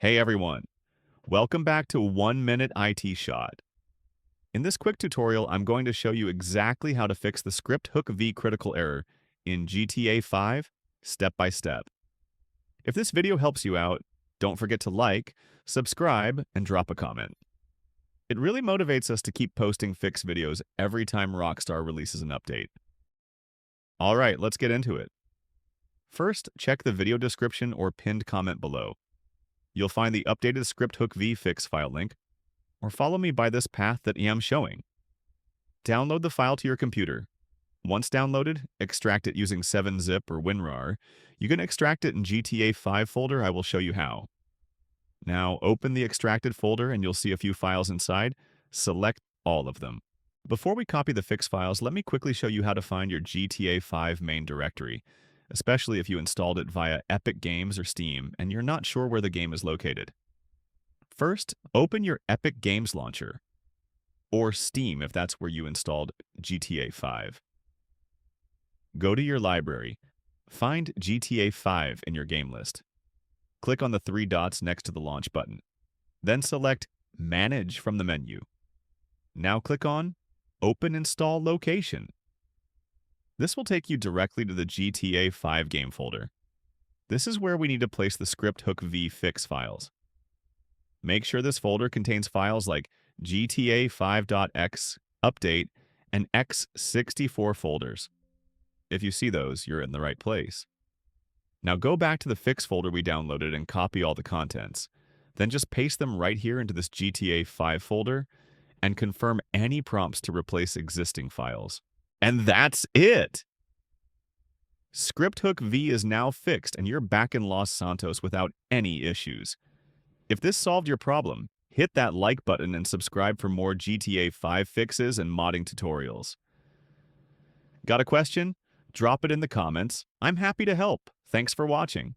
Hey everyone, welcome back to 1 Minute IT Shot. In this quick tutorial, I'm going to show you exactly how to fix the Scripthookv critical error in GTA 5 step by step. If this video helps you out, don't forget to like, subscribe, and drop a comment. It really motivates us to keep posting fix videos every time Rockstar releases an update. Alright, let's get into it. First, check the video description or pinned comment below. You'll find the updated Scripthookv fix file link, or follow me by this path that I am showing. Download the file to your computer. Once downloaded, extract it using 7-zip or WinRAR. You can extract it in GTA5 folder. I will show you how. Now, open the extracted folder and you'll see a few files inside. Select all of them. Before we copy the fix files, let me quickly show you how to find your GTA5 main directory, especially if you installed it via Epic Games or Steam and you're not sure where the game is located. First, open your Epic Games launcher, or Steam if that's where you installed GTA 5. Go to your library. Find GTA 5 in your game list. Click on the three dots next to the launch button. Then select Manage from the menu. Now click on Open Install Location. This will take you directly to the GTA 5 game folder. This is where we need to place the Scripthookv fix files. Make sure this folder contains files like GTA5.x, update, and x64 folders. If you see those, you're in the right place. Now go back to the fix folder we downloaded and copy all the contents. Then just paste them right here into this GTA5 folder and confirm any prompts to replace existing files. And that's it! Scripthookv is now fixed and you're back in Los Santos without any issues. If this solved your problem, hit that like button and subscribe for more GTA 5 fixes and modding tutorials. Got a question? Drop it in the comments. I'm happy to help. Thanks for watching.